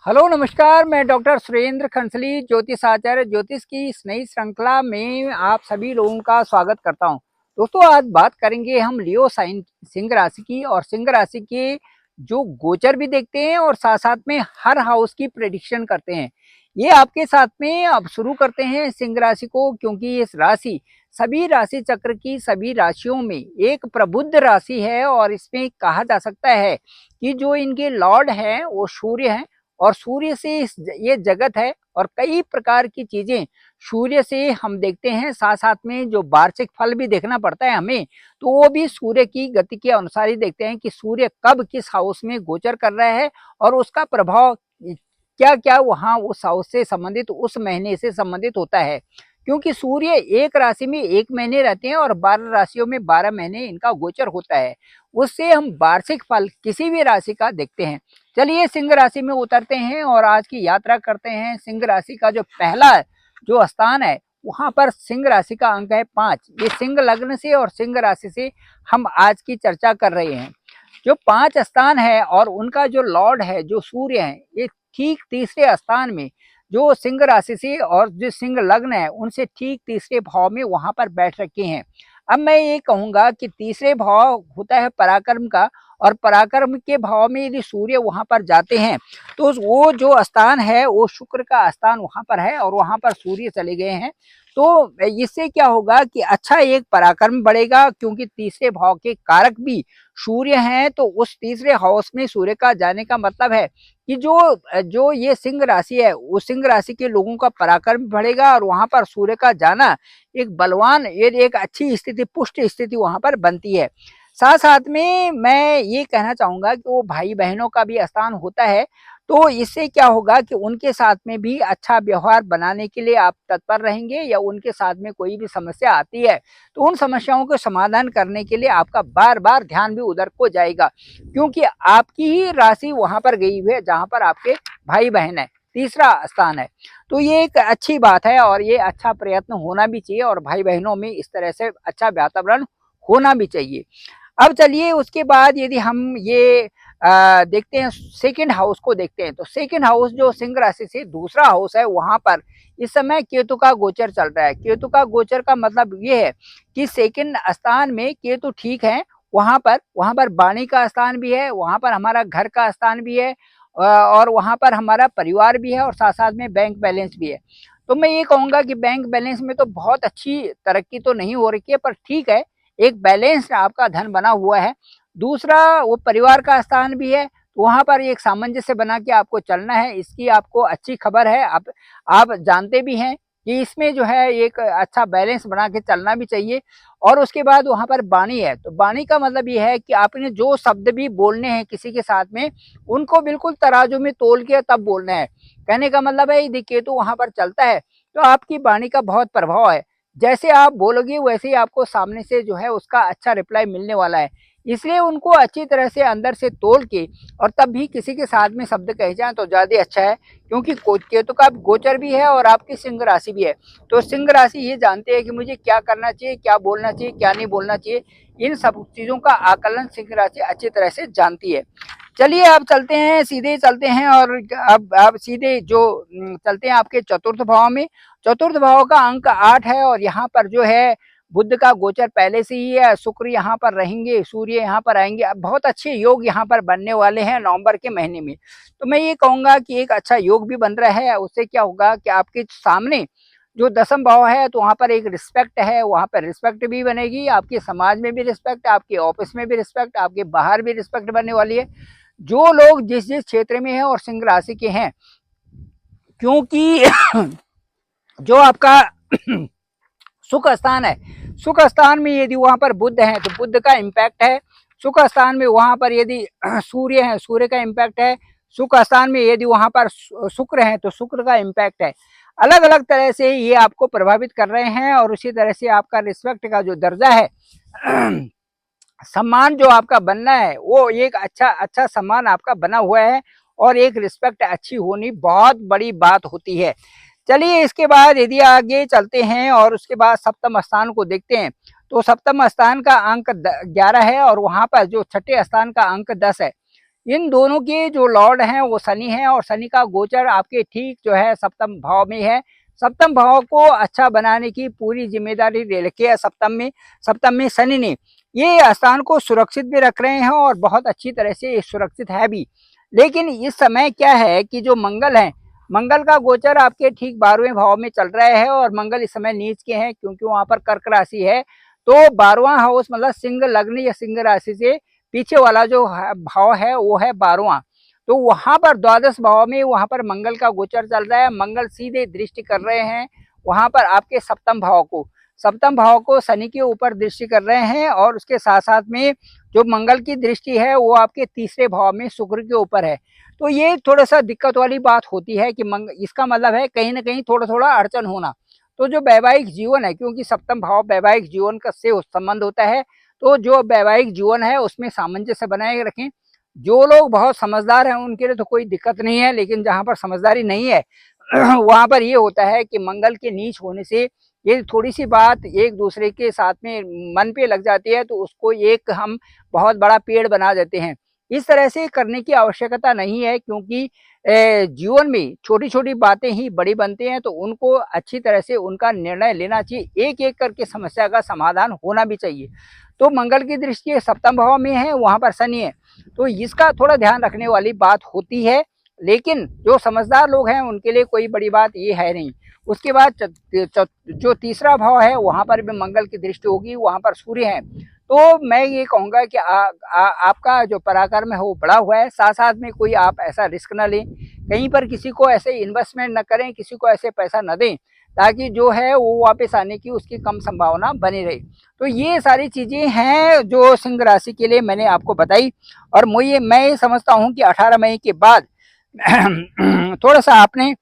Hello नमस्कार, मैं doctor Surendra खंसली ज्योतिष आचार्य ज्योतिष की इस नई श्रृंखला में आप सभी लोगों का स्वागत करता हूं। दोस्तों, आज बात करेंगे हम लियो साइन सिंह राशि की, और सिंह राशि के जो गोचर भी देखते हैं और साथ साथ में हर हाउस की प्रेडिक्शन करते हैं। ये आपके साथ में अब शुरू करते हैं सिंह राशि को, क्योंकि इस राशि सभी राशि चक्र की सभी राशियों में एक प्रबुद्ध राशि है, और इसमें कहा जा सकता है कि जो इनके लॉर्ड हैं वो सूर्य हैं, और सूर्य से ये जगत है, और कई प्रकार की चीजें सूर्य से हम देखते हैं। साथ साथ में जो वार्षिक फल भी देखना पड़ता है हमें, तो वो भी सूर्य की गति के अनुसार ही देखते हैं कि सूर्य कब किस हाउस में गोचर कर रहा है, और उसका प्रभाव क्या क्या वहाँ उस हाउस से संबंधित उस महीने से संबंधित होता है। क्योंकि सूर्य एक राशि में एक महीने रहते हैं, और 12 राशियों में 12 महीने इनका गोचर होता है। उससे हम वार्षिक फल किसी भी राशि का देखते हैं। चलिए सिंह राशि में उतरते हैं और आज की यात्रा करते हैं। सिंह राशि का जो पहला जो स्थान है, वहां पर सिंह राशि का अंक है 5। ये सिंह लग्न से और सिंह राशि से हम आज की चर्चा कर रहे हैं। जो 5 स्थान है और उनका जो लॉर्ड है जो सूर्य है, ये ठीक तीसरे स्थान में जो सिंह राशि से और जो सिंह लग्न है उनसे ठीक तीसरे भाव में वहां पर बैठ रखे हैं। अब मैं ये कहूंगा कि तीसरे भाव होता है पराक्रम का, और पराक्रम के भाव में यदि सूर्य वहां पर जाते हैं तो वो जो स्थान है वो शुक्र का स्थान वहां पर है, और वहां पर सूर्य चले गए हैं। तो इससे क्या होगा कि अच्छा एक पराक्रम बढ़ेगा, क्योंकि तीसरे भाव के कारक भी सूर्य हैं। तो उस तीसरे हाउस में सूर्य का जाने का मतलब है कि जो जो ये सिंह राशि है, उस सिंह राशि के लोगों का पराक्रम बढ़ेगा, और वहां पर सूर्य का जाना एक बलवान, एक अच्छी स्थिति, पुष्ट स्थिति वहां पर बनती है। साथ साथ में मैं ये कहना चाहूंगा कि वो भाई बहनों का भी स्थान होता है। तो इससे क्या होगा कि उनके साथ में भी अच्छा व्यवहार बनाने के लिए आप तत्पर रहेंगे, या उनके साथ में कोई भी समस्या आती है तो उन समस्याओं को समाधान करने के लिए आपका बार बार ध्यान भी उधर को जाएगा, क्योंकि आपकी ही राशि वहां पर गई हुई है जहां पर आपके भाई बहन है, तीसरा स्थान है। तो ये एक अच्छी बात है, और ये अच्छा प्रयत्न होना भी चाहिए, और भाई बहनों में इस तरह से अच्छा वातावरण होना भी चाहिए। अब चलिए उसके बाद यदि हम ये देखते हैं, सेकंड हाउस को देखते हैं, तो सेकंड हाउस जो सिंह राशि से दूसरा हाउस है, वहां पर इस समय केतु का गोचर चल रहा है। केतु का गोचर का मतलब ये है कि सेकंड स्थान में केतु ठीक है। वहां पर वाणी का स्थान भी है, वहां पर हमारा घर का स्थान भी है, और वहां पर हमारा परिवार भी है, और साथ साथ में बैंक बैलेंस भी है। तो मैं ये कहूंगा कि बैंक बैलेंस में तो बहुत अच्छी तरक्की तो नहीं हो रही है, पर ठीक है, एक बैलेंस आपका धन बना हुआ है। दूसरा, वो परिवार का स्थान भी है, तो वहां पर एक सामंजस्य बना के आपको चलना है। इसकी आपको अच्छी खबर है। आप जानते भी हैं कि इसमें जो है एक अच्छा बैलेंस बना के चलना भी चाहिए। और उसके बाद वहां पर वाणी है, तो वाणी का मतलब ये है कि आपने जो शब्द भी बोलने हैं किसी के साथ में, उनको बिल्कुल तराजू में तोल के तब बोलना है। कहने का मतलब है यदि केतु वहां पर चलता है तो आपकी वाणी का बहुत प्रभाव है। जैसे आप बोलोगे वैसे ही आपको सामने से जो है उसका अच्छा रिप्लाई मिलने वाला है। इसलिए उनको अच्छी तरह से अंदर से तोल के और तब भी किसी के साथ में शब्द कहे जाए तो ज्यादा अच्छा है, क्योंकि केतु का गोचर भी है और आपकी सिंह राशि भी है। तो सिंह राशि ये जानते हैं कि मुझे क्या करना चाहिए, क्या बोलना चाहिए, क्या नहीं बोलना चाहिए। इन सब चीजों का आकलन सिंह राशि अच्छी तरह से जानती है। चलिए अब चलते हैं, सीधे चलते हैं, और अब सीधे जो चलते हैं आपके चतुर्थ भाव में। चतुर्थ भाव का अंक 8 है, और यहाँ पर जो है बुध का गोचर पहले से ही है। शुक्र यहाँ पर रहेंगे, सूर्य यहाँ पर आएंगे। अब बहुत अच्छे योग यहाँ पर बनने वाले हैं नवंबर के महीने में। तो मैं ये कहूंगा कि एक अच्छा योग भी बन रहा है। उससे क्या होगा कि आपके सामने जो दसम भाव है, तो वहां पर एक रिस्पेक्ट है, वहां पर रिस्पेक्ट भी बनेगी। आपके समाज में भी रिस्पेक्ट, आपके ऑफिस में भी रिस्पेक्ट, आपके बाहर भी रिस्पेक्ट बनने वाली है। जो लोग जिस जिस क्षेत्र में हैं और सिंह राशि के हैं, क्योंकि जो आपका सुख स्थान है, सुख स्थान में यदि वहां पर बुध है तो बुध का इम्पैक्ट है। सुख स्थान में वहां पर यदि सूर्य है, सूर्य का इम्पैक्ट है। सुख स्थान में यदि वहां पर शुक्र है तो शुक्र का इम्पैक्ट है। अलग अलग तरह से ये आपको प्रभावित कर रहे हैं, और उसी तरह से आपका रिस्पेक्ट का जो दर्जा है, सम्मान जो आपका बनना है, वो एक अच्छा अच्छा सम्मान आपका बना हुआ है, और एक रिस्पेक्ट अच्छी होनी बहुत बड़ी बात होती है। चलिए इसके बाद यदि आगे चलते हैं और उसके बाद सप्तम स्थान को देखते हैं, तो सप्तम स्थान का अंक 11 है, और वहां पर जो छठे स्थान का अंक 10 है। इन दोनों के जो लॉर्ड हैं वो शनि हैं और शनि का गोचर आपके ठीक जो है सप्तम भाव में है। सप्तम भाव को अच्छा बनाने की पूरी जिम्मेदारी ले रखी है सप्तम में शनि ने। ये स्थान को सुरक्षित भी रख रहे हैं और बहुत अच्छी तरह से सुरक्षित है भी। लेकिन इस समय क्या है कि जो मंगल है, मंगल का गोचर आपके ठीक 12वें भाव में चल रहा है और मंगल इस समय नीच के हैं क्योंकि वहां पर कर्क राशि है। तो 12वां हाउस मतलब सिंह लग्न या सिंह राशि से पीछे वाला जो भाव है वो है 12वां। तो वहां पर द्वादश भाव में वहां पर मंगल का गोचर चल रहा है। मंगल सीधे दृष्टि कर रहे हैं वहां पर आपके सप्तम भाव को शनि के ऊपर दृष्टि कर रहे हैं और उसके साथ साथ में जो मंगल की दृष्टि है वो आपके तीसरे भाव में शुक्र के ऊपर है। तो ये थोड़ा सा दिक्कत वाली बात होती है कि इसका मतलब है कहीं ना कहीं थोड़ा थोड़ा अड़चन होना। तो जो वैवाहिक जीवन है, क्योंकि सप्तम भाव वैवाहिक जीवन का से संबंध होता है, तो जो वैवाहिक जीवन है उसमें सामंजस्य बनाए रखें। जो लोग बहुत समझदार हैं उनके लिए तो कोई दिक्कत नहीं है, लेकिन जहां पर समझदारी नहीं है वहां पर ये होता है कि मंगल के नीच होने से ये थोड़ी सी बात एक दूसरे के साथ में मन पे लग जाती है, तो उसको एक हम बहुत बड़ा पेड़ बना देते हैं। इस तरह से करने की आवश्यकता नहीं है, क्योंकि जीवन में छोटी छोटी बातें ही बड़ी बनती हैं। तो उनको अच्छी तरह से उनका निर्णय लेना चाहिए, एक एक करके समस्या का समाधान होना भी चाहिए। तो मंगल की दृष्टि सप्तम भाव में है, वहां पर शनि है, तो इसका थोड़ा ध्यान रखने वाली बात होती है। लेकिन जो समझदार लोग हैं उनके लिए कोई बड़ी बात ये है नहीं। उसके बाद जो तीसरा भाव है वहां पर भी मंगल की दृष्टि होगी, वहां पर सूर्य है। तो मैं ये कहूंगा कि आपका जो पराक्रम है वो बड़ा हुआ है। साथ साथ में कोई आप ऐसा रिस्क ना लें, कहीं पर किसी को ऐसे इन्वेस्टमेंट न करें, किसी को ऐसे पैसा न दें ताकि जो है वो वापस आने की उसकी कम संभावना बनी रहे। तो ये सारी चीजें हैं जो सिंह राशि के लिए मैंने आपको बताई। और मैं ये समझता हूँ कि 18 मई के बाद थोड़ा सा आपने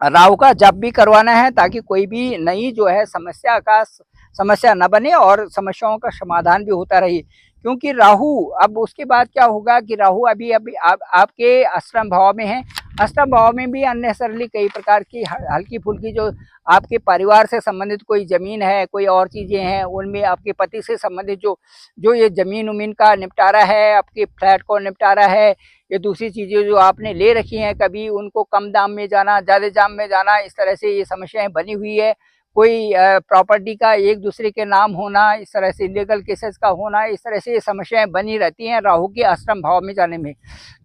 राहु का जप भी करवाना है, ताकि कोई भी नई जो है समस्या न बने और समस्याओं का समाधान भी होता रहे। क्योंकि राहु अब उसके बाद क्या होगा कि राहु अभी अभी आपके अष्टम भाव में है। अष्टम भाव में भी अननेसरली कई प्रकार की हल्की फुल्की जो आपके परिवार से संबंधित कोई जमीन है, कोई और चीजें हैं, उनमें आपके पति से संबंधित जो जो ये जमीन उमीन का निपटारा है, आपके फ्लैट को निपटारा है, ये दूसरी चीजें जो आपने ले रखी हैं, कभी उनको कम दाम में जाना, ज्यादा दाम में जाना, इस तरह से ये समस्याएं बनी हुई है। कोई प्रॉपर्टी का एक दूसरे के नाम होना, इस तरह से इलीगल केसेस का होना, इस तरह से ये समस्याएं बनी रहती हैं राहु के अष्टम भाव में जाने में।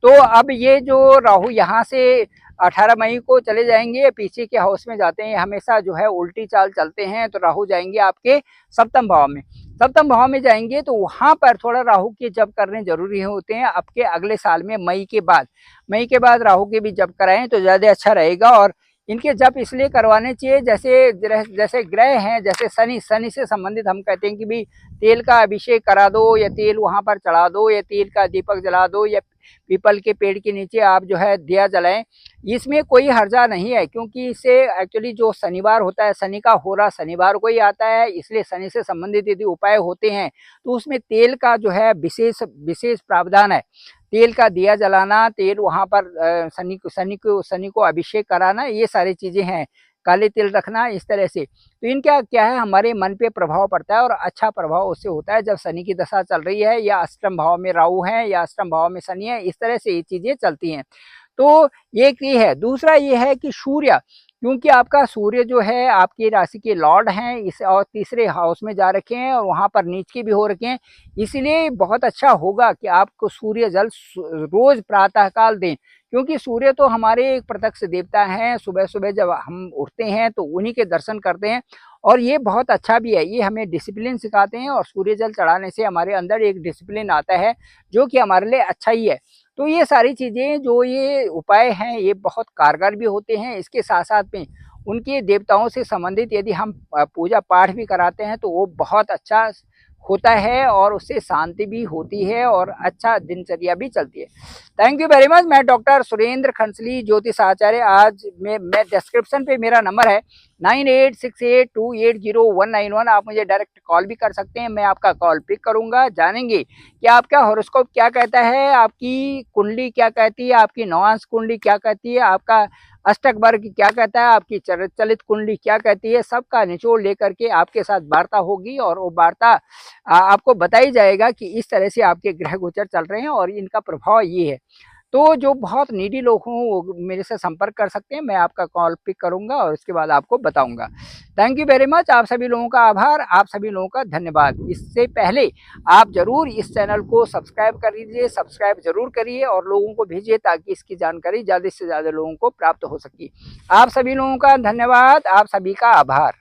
तो अब ये जो राहु यहाँ से 18 मई को चले जाएंगे, पीछे के हाउस में जाते हैं, हमेशा जो है उल्टी चाल चलते हैं। तो राहु जाएंगे आपके सप्तम भाव में। सप्तम भाव में जाएंगे तो वहां पर थोड़ा राहु के जप करने जरूरी होते हैं। आपके अगले साल में मई के बाद राहु के भी जप कराएं तो ज्यादा अच्छा रहेगा। और इनके जप इसलिए करवाने चाहिए, जैसे जैसे ग्रह हैं, जैसे शनि से संबंधित हम कहते हैं कि भी तेल का अभिषेक करा दो, या तेल वहां पर चढ़ा दो, या तेल का दीपक जला दो, या पीपल के पेड़ के नीचे आप जो है दिया जलाएं। इसमें कोई हर्जा नहीं है, क्योंकि इससे एक्चुअली जो शनिवार होता है, शनि का होरा शनिवार को ही आता है, इसलिए शनि से संबंधित यदि उपाय होते हैं तो उसमें तेल का जो है विशेष विशेष प्रावधान है। तेल का दिया जलाना, तेल वहां पर शनि को अभिषेक कराना, ये सारी चीजें हैं। काले तिल रखना, इस तरह से। तो इनका क्या है, हमारे मन पे प्रभाव पड़ता है और अच्छा प्रभाव उससे होता है जब शनि की दशा चल रही है, या अष्टम भाव में राहु है, या अष्टम भाव में शनि है, इस तरह से ये चीजें चलती हैं। तो एक ये है। दूसरा ये है कि सूर्य, क्योंकि आपका सूर्य जो है आपकी राशि के लॉर्ड हैं, इस और तीसरे हाउस में जा रखे हैं और वहां पर नीच के भी हो रखे हैं। इसलिए बहुत अच्छा होगा कि आपको सूर्य जल रोज प्रातः काल दें, क्योंकि सूर्य तो हमारे एक प्रत्यक्ष देवता हैं। सुबह सुबह जब हम उठते हैं तो उन्हीं के दर्शन करते हैं, और ये बहुत अच्छा भी है। ये हमें डिसिप्लिन सिखाते हैं, और सूर्य जल चढ़ाने से हमारे अंदर एक डिसिप्लिन आता है जो कि हमारे लिए अच्छा ही है। तो ये सारी चीज़ें जो ये उपाय हैं ये बहुत कारगर भी होते हैं। इसके साथ साथ में उनके देवताओं से संबंधित यदि हम पूजा पाठ भी कराते हैं तो वो बहुत अच्छा होता है, और उससे शांति भी होती है और अच्छा दिनचर्या भी चलती है। Thank you very much. मैं डॉक्टर सुरेंद्र खंसली, ज्योतिष आचार्य। आज मैं डिस्क्रिप्शन पे मेरा नंबर है 9868280191। आप मुझे डायरेक्ट कॉल भी कर सकते हैं, मैं आपका कॉल पिक करूंगा। जानेंगे कि आपका हॉरोस्कोप क्या कहता है, आपकी कुंडली क्या कहती है, आपकी नवांश कुंडली क्या कहती है, आपका अष्टक वर्ग क्या कहता है, आपकी चलित कुंडली क्या कहती है, सबका निचोड़ लेकर के आपके साथ वार्ता होगी और वो वार्ता आपको बताई जाएगा कि इस तरह से आपके ग्रह गोचर चल रहे हैं और इनका प्रभाव ये है। तो जो बहुत नीडी लोग हों वो मेरे से संपर्क कर सकते हैं, मैं आपका कॉल पिक करूंगा और उसके बाद आपको बताऊंगा। थैंक यू वेरी मच, आप सभी लोगों का आभार, आप सभी लोगों का धन्यवाद। इससे पहले आप जरूर इस चैनल को सब्सक्राइब कर लीजिए, सब्सक्राइब जरूर करिए और लोगों को भेजिए ताकि इसकी जानकारी ज़्यादा से ज़्यादा लोगों को प्राप्त हो सके। आप सभी लोगों का धन्यवाद, आप सभी का आभार।